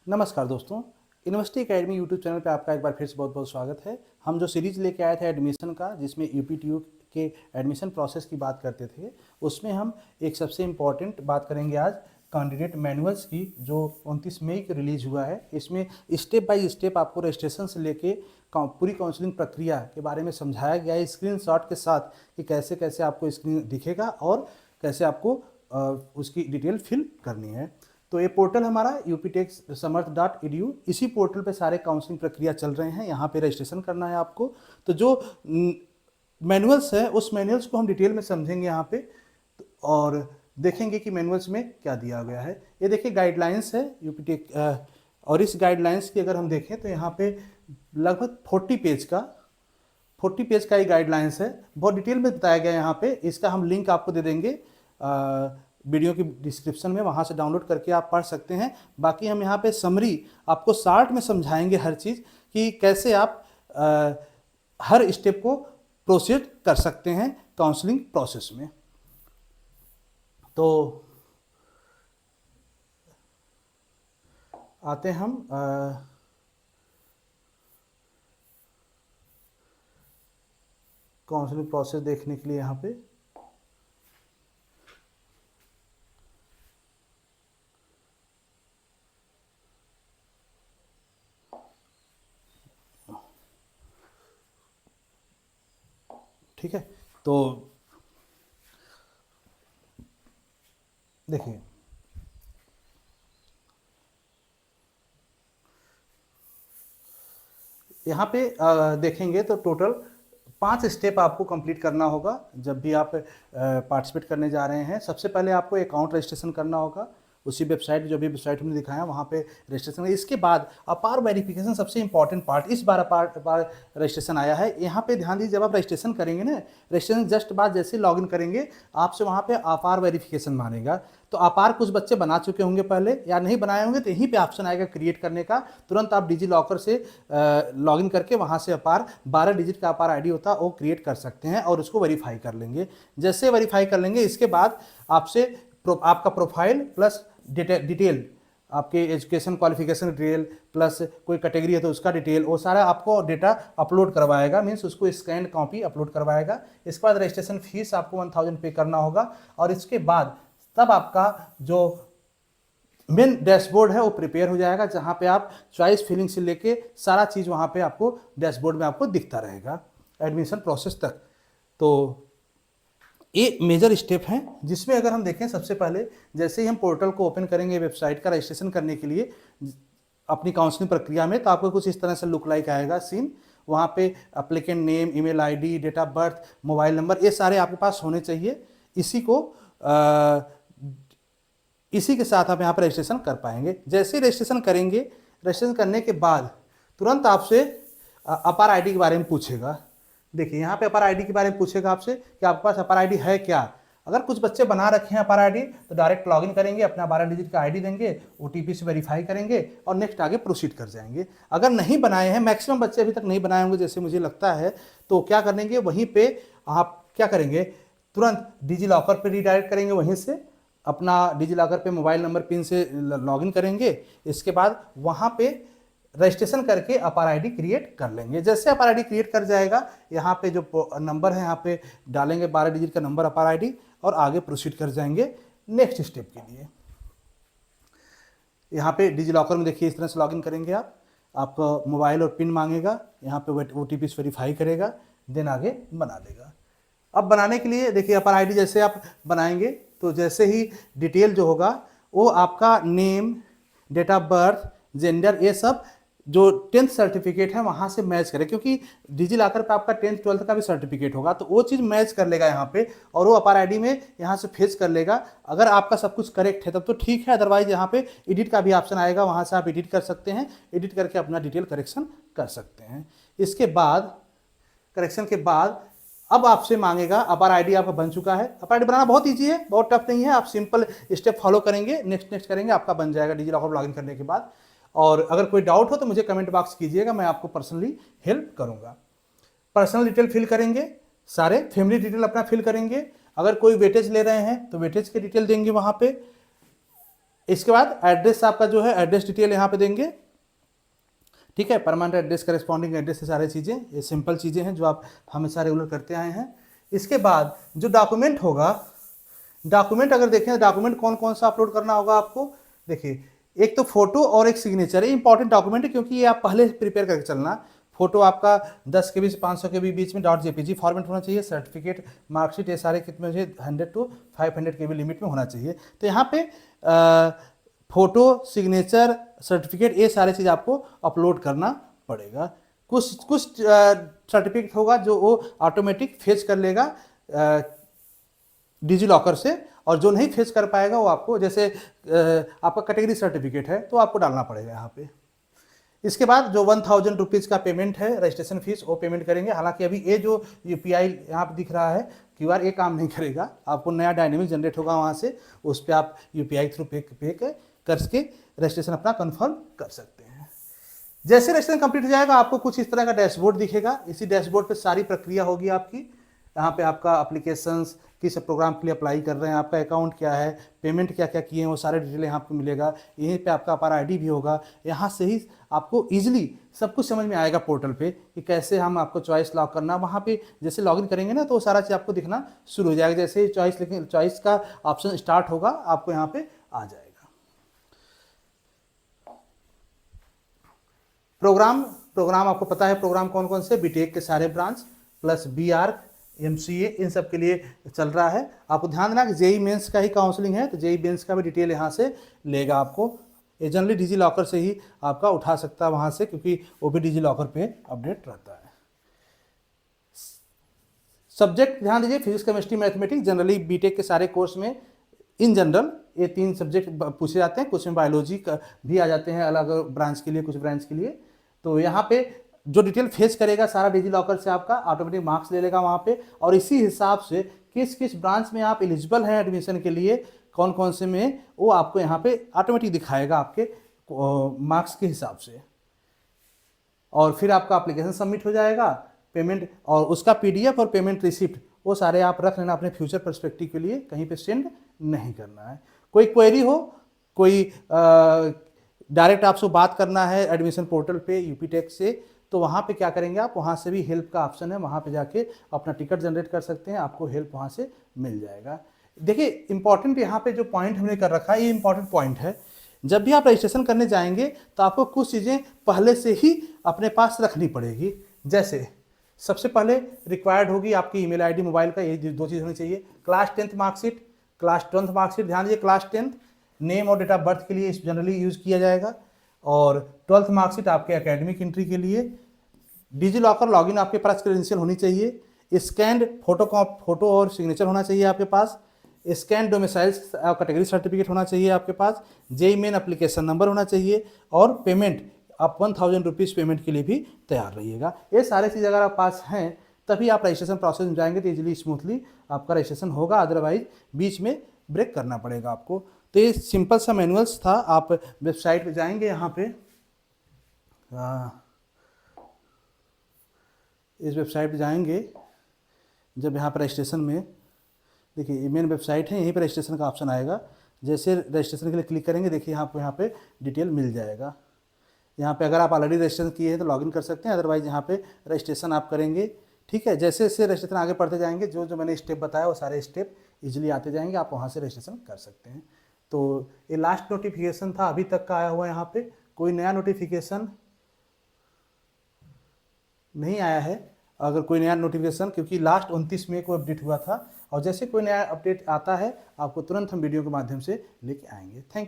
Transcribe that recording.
नमस्कार दोस्तों, university academy YouTube channel पे आपका एक बार फिर से बहुत बहुत स्वागत है। हम जो सीरीज़ लेके आए थे एडमिशन का, जिसमें यूपीटीयू के एडमिशन प्रोसेस की बात करते थे, उसमें हम एक सबसे इम्पॉर्टेंट बात करेंगे आज कैंडिडेट मैनुअल्स की, जो 29 मई को रिलीज हुआ है। इसमें स्टेप बाय स्टेप आपको रजिस्ट्रेशन से लेके पूरी काउंसलिंग प्रक्रिया के बारे में समझाया गया है स्क्रीनशॉट के साथ कि कैसे कैसे आपको स्क्रीन दिखेगा और कैसे आपको उसकी डिटेल फिल करनी है। तो ये पोर्टल हमारा uptechsamarth.edu, इसी पोर्टल पे सारे काउंसलिंग प्रक्रिया चल रहे हैं। यहाँ पे रजिस्ट्रेशन करना है आपको। तो जो मैनुअल्स है उस मैनुअल्स को हम डिटेल में समझेंगे यहाँ पे और देखेंगे कि मैनुअल्स में क्या दिया गया है। ये देखिए गाइडलाइंस है यूपीटेक, और इस गाइडलाइंस की अगर हम देखें तो यहाँ पे लगभग 40 पेज का ये गाइडलाइंस है। बहुत डिटेल में बताया गया है यहाँ पे। इसका हम लिंक आपको दे देंगे वीडियो की डिस्क्रिप्शन में, वहाँ से डाउनलोड करके आप पढ़ सकते हैं। बाकी हम यहाँ पे समरी आपको शार्ट में समझाएंगे हर चीज़ कि कैसे आप हर स्टेप को प्रोसीड कर सकते हैं काउंसलिंग प्रोसेस में। तो आते हम काउंसलिंग प्रोसेस देखने के लिए यहाँ पे। ठीक है, तो देखिए यहाँ पे देखेंगे तो टोटल 5 स्टेप आपको कंप्लीट करना होगा जब भी आप पार्टिसिपेट करने जा रहे हैं। सबसे पहले आपको अकाउंट रजिस्ट्रेशन करना होगा, उसी वेबसाइट जो भी वेबसाइट हमने दिखाया वहाँ पे रजिस्ट्रेशन। इसके बाद अपार वेरिफिकेशन, सबसे इंपॉर्टेंट पार्ट, इस बार अपार रजिस्ट्रेशन आया है। यहाँ पे ध्यान दीजिए, जब आप रजिस्ट्रेशन करेंगे ना, रजिस्ट्रेशन जस्ट बाद जैसे लॉगिन करेंगे आपसे वहाँ पे अपार वेरिफिकेशन मांगेगा। तो अपार कुछ बच्चे बना चुके होंगे पहले या नहीं बनाए होंगे, तो यहीं पे ऑप्शन आएगा क्रिएट करने का। तुरंत आप डिजी लॉकर से लॉगिन करके वहाँ से अपार 12 डिजिट का अपार आईडी होता है वो क्रिएट कर सकते हैं और उसको वेरीफाई कर लेंगे। जैसे वेरीफाई कर लेंगे इसके बाद आपसे आपका प्रोफाइल प्लस डिटेल, आपके एजुकेशन क्वालिफिकेशन डिटेल प्लस कोई कैटेगरी है तो उसका डिटेल, वो सारा आपको डेटा अपलोड करवाएगा। मीन्स उसको स्कैन कॉपी अपलोड करवाएगा। इसके बाद रजिस्ट्रेशन फीस आपको 1000 पे करना होगा और इसके बाद तब आपका जो मेन डैशबोर्ड है वो प्रिपेयर हो जाएगा, जहाँ पे आप चॉइस फिलिंग से लेके सारा चीज़ वहाँ पे आपको डैशबोर्ड में आपको दिखता रहेगा एडमिशन प्रोसेस तक। तो ये मेजर स्टेप हैं जिसमें अगर हम देखें, सबसे पहले जैसे ही हम पोर्टल को ओपन करेंगे वेबसाइट का रजिस्ट्रेशन करने के लिए अपनी काउंसलिंग प्रक्रिया में, तो आपको कुछ इस तरह से लुक लाइक आएगा सीन। वहाँ पे applicant name, email ID, date of birth, mobile number, ये सारे आपके पास होने चाहिए। इसी के साथ आप यहाँ पर रजिस्ट्रेशन कर पाएंगे। जैसे ही रजिस्ट्रेशन करेंगे, रजिस्ट्रेशन करने के बाद तुरंत आपसे अपार आईडी के बारे में पूछेगा। देखिए यहाँ पे अपार आईडी के बारे में पूछेगा आपसे कि आपके पास अपार आईडी है क्या। अगर कुछ बच्चे बना रखे हैं अपार आईडी तो डायरेक्ट लॉगिन करेंगे, अपना 12 डिजिट का आईडी देंगे, ओटीपी से वेरीफाई करेंगे और नेक्स्ट आगे प्रोसीड कर जाएंगे। अगर नहीं बनाए हैं, मैक्सिमम बच्चे अभी तक नहीं बनाए होंगे जैसे मुझे लगता है, तो क्या करेंगे, वहीं पे आप क्या करेंगे, तुरंत डिजी लॉकर पर रीडायरेक्ट करेंगे, वहीं से अपना डिजी लॉकर पे मोबाइल नंबर पिन से लॉगिन करेंगे। इसके बाद वहाँ पे रजिस्ट्रेशन करके अपार आईडी क्रिएट कर लेंगे। जैसे अपार आईडी क्रिएट कर जाएगा, यहाँ पे जो नंबर है यहाँ पे डालेंगे 12 डिजिट का नंबर अपार आईडी और आगे प्रोसीड कर जाएंगे नेक्स्ट स्टेप के लिए। यहाँ पे डिजी लॉकर में देखिए इस तरह से लॉगिन करेंगे आप, आपका मोबाइल और पिन मांगेगा, यहाँ पे ओटीपी से वेरीफाई करेगा, देन आगे बना देगा। अब बनाने के लिए देखिए अपार आईडी जैसे आप बनाएंगे तो जैसे ही डिटेल जो होगा वो आपका name, date of birth, gender, ये सब जो 10th सर्टिफिकेट है वहाँ से मैच करें, क्योंकि डिजी लॉकर पे आपका 10th 12th का भी सर्टिफिकेट होगा, तो वो चीज़ मैच कर लेगा यहाँ पे और वो अपार आईडी में यहाँ से फेच कर लेगा। अगर आपका सब कुछ करेक्ट है तब तो ठीक है, अदरवाइज यहाँ पे एडिट का भी ऑप्शन आएगा, वहाँ से आप एडिट कर सकते हैं, एडिट करके अपना डिटेल करेक्शन कर सकते हैं। इसके बाद करेक्शन के बाद अब आपसे मांगेगा, अपार आईडी आपका बन चुका है। अपार आईडी बनाना बहुत ईजी है, बहुत टफ नहीं है, आप सिंपल स्टेप फॉलो करेंगे, नेक्स्ट करेंगे, आपका बन जाएगा डिजी लॉकर लॉगिन करने के बाद। और अगर कोई डाउट हो तो मुझे कमेंट बॉक्स कीजिएगा, मैं आपको पर्सनली हेल्प करूंगा। पर्सनल डिटेल फिल करेंगे, सारे फैमिली डिटेल अपना फिल करेंगे। अगर कोई वेटेज ले रहे हैं तो वेटेज के डिटेल देंगे वहाँ पे। इसके बाद एड्रेस आपका जो है एड्रेस डिटेल यहाँ पे देंगे, ठीक है, परमानेंट एड्रेस, करेस्पॉन्डिंग एड्रेस, ये सारी चीज़ें, ये सिंपल चीज़ें हैं जो आप हमेशा रेगुलर करते आए हैं। इसके बाद जो डॉक्यूमेंट होगा, डॉक्यूमेंट अगर देखें डॉक्यूमेंट कौन कौन सा अपलोड करना होगा आपको, देखिए एक तो फोटो और एक सिग्नेचर, ये इंपॉर्टेंट डॉक्यूमेंट है क्योंकि ये आप पहले प्रिपेयर करके चलना। फोटो आपका 10 के 500 के बीच में .jpg फॉर्मेट होना चाहिए। सर्टिफिकेट, मार्कशीट, ये सारे कितने चाहिए, 100 to 500 के लिमिट में होना चाहिए। तो यहाँ पे फोटो, सिग्नेचर, सर्टिफिकेट, ये सारे चीज़ आपको अपलोड करना पड़ेगा। कुछ सर्टिफिकेट होगा जो वो ऑटोमेटिक फेच कर लेगा डिजी लॉकर से, और जो नहीं फेच कर पाएगा वो आपको, जैसे आपका कैटेगरी सर्टिफिकेट है तो आपको डालना पड़ेगा यहाँ पे। इसके बाद जो 1000 रुपीज़ का पेमेंट है रजिस्ट्रेशन फीस, वो पेमेंट करेंगे। हालांकि अभी ये जो यूपीआई यहाँ पे दिख रहा है QR, ये काम नहीं करेगा, आपको नया डायनेमिक जनरेट होगा वहाँ से, उस पर आप यूपीआई थ्रू पे करके रजिस्ट्रेशन अपना कन्फर्म कर सकते हैं। जैसे रजिस्ट्रेशन कंप्लीट हो जाएगा आपको कुछ इस तरह का डैशबोर्ड दिखेगा। इसी डैशबोर्ड पे सारी प्रक्रिया होगी आपकी। यहाँ पे आपका एप्लीकेशंस, किस प्रोग्राम के लिए अप्लाई कर रहे हैं, आपका अकाउंट क्या है, पेमेंट क्या क्या किए हैं, वो सारे डिटेल यहाँ पे मिलेगा। यहीं पे आपका अपार ID भी होगा। यहाँ से ही आपको ईजिली सब कुछ समझ में आएगा पोर्टल पे कि कैसे हम आपको चॉइस लॉक करना। वहाँ पे जैसे लॉगिन करेंगे ना तो वो सारा चीज़ आपको दिखना शुरू हो जाएगा। जैसे ही चॉइस का ऑप्शन स्टार्ट होगा आपको यहाँ पे आ जाएगा। प्रोग्राम आपको पता है प्रोग्राम कौन कौन से, बीटेक के सारे ब्रांच प्लस BArc, MCA, इन सब के लिए चल रहा है। आपको ध्यान देना कि JEE मेंस का ही काउंसलिंग है, तो JEE मेंस का भी डिटेल यहाँ से लेगा आपको। ये जनरली डिजी लॉकर से ही आपका उठा सकता है वहाँ से, क्योंकि वो भी डिजी लॉकर पे अपडेट रहता है। सब्जेक्ट ध्यान दीजिए, physics, chemistry, mathematics. Generally BTech के सारे कोर्स में इन जनरल ये 3 सब्जेक्ट पूछे जाते हैं। कुछ में बायोलॉजी भी आ जाते हैं अलग ब्रांच के लिए, कुछ ब्रांच के लिए। तो यहाँ पे जो डिटेल फेच करेगा सारा डिजी लॉकर से आपका ऑटोमेटिक मार्क्स ले लेगा वहाँ पे, और इसी हिसाब से किस किस ब्रांच में आप एलिजिबल हैं एडमिशन के लिए, कौन कौन से में, वो आपको यहाँ पे ऑटोमेटिक दिखाएगा आपके मार्क्स के हिसाब से। और फिर आपका एप्लीकेशन सबमिट हो जाएगा, पेमेंट और उसका PDF और पेमेंट रिसिप्ट वो सारे आप रख लेना अपने फ्यूचर पर्सपेक्टिव के लिए, कहीं पे सेंड नहीं करना है। कोई क्वेरी हो, कोई डायरेक्ट आपसे बात करना है एडमिशन पोर्टल पे यूपीटेक से, तो वहाँ पे क्या करेंगे आप, वहाँ से भी हेल्प का ऑप्शन है, वहाँ पे जाके अपना टिकट जनरेट कर सकते हैं, आपको हेल्प वहाँ से मिल जाएगा। देखिए इंपॉर्टेंट यहाँ पे जो पॉइंट हमने कर रखा है, ये इंपॉर्टेंट पॉइंट है। जब भी आप रजिस्ट्रेशन करने जाएंगे तो आपको कुछ चीज़ें पहले से ही अपने पास रखनी पड़ेगी। जैसे सबसे पहले रिक्वायर्ड होगी आपकी ईमेल ID, मोबाइल का, ये 2 चीज़ होनी चाहिए। Class 10th marksheet, class 12th marksheet, ध्यान दीजिए क्लास 10th नेम और डेट ऑफ बर्थ के लिए जनरली यूज़ किया जाएगा, और 12th मार्कशीट आपके एकेडमिक एंट्री के लिए। डिजी लॉकर लॉगिन आपके पास क्रेडेंशियल होनी चाहिए। स्कैंड फोटो और सिग्नेचर होना चाहिए आपके पास। स्कैन डोमिसाइल कैटेगरी सर्टिफिकेट होना चाहिए आपके पास। JEE मेन एप्लीकेशन नंबर होना चाहिए, और पेमेंट आप 1000 रुपीज़ पेमेंट के लिए भी तैयार रहिएगा। ये सारे चीज़ अगर आप पास हैं तभी आप रजिस्ट्रेशन प्रोसेस में जाएंगे तो इजीली स्मूथली आपका रजिस्ट्रेशन होगा, अदरवाइज बीच में ब्रेक करना पड़ेगा आपको। तो ये सिंपल सा मैनुअल्स था। आप वेबसाइट पे जाएंगे, यहाँ पे इस वेबसाइट पे जाएंगे, जब यहाँ पर रजिस्ट्रेशन में देखिए ये मेन वेबसाइट है, यहीं पर रजिस्ट्रेशन का ऑप्शन आएगा। जैसे रजिस्ट्रेशन के लिए क्लिक करेंगे, देखिए यहाँ पे डिटेल मिल जाएगा। यहाँ पे अगर आप ऑलरेडी रजिस्ट्रेशन किए हैं तो लॉगिन कर सकते हैं, अदरवाइज यहाँ पे रजिस्ट्रेशन आप करेंगे। ठीक है, जैसे जैसे रजिस्ट्रेशन आगे बढ़ते जाएंगे, जो जो मैंने स्टेप बताया वो सारे स्टेप इजीली आते जाएंगे, आप वहाँ से रजिस्ट्रेशन कर सकते हैं। तो ये लास्ट नोटिफिकेशन था अभी तक का आया हुआ, यहाँ पे कोई नया नोटिफिकेशन नहीं आया है। अगर कोई नया नोटिफिकेशन, क्योंकि लास्ट 29 मई को अपडेट हुआ था, और जैसे कोई नया अपडेट आता है आपको तुरंत हम वीडियो के माध्यम से लेके आएंगे। Thank you.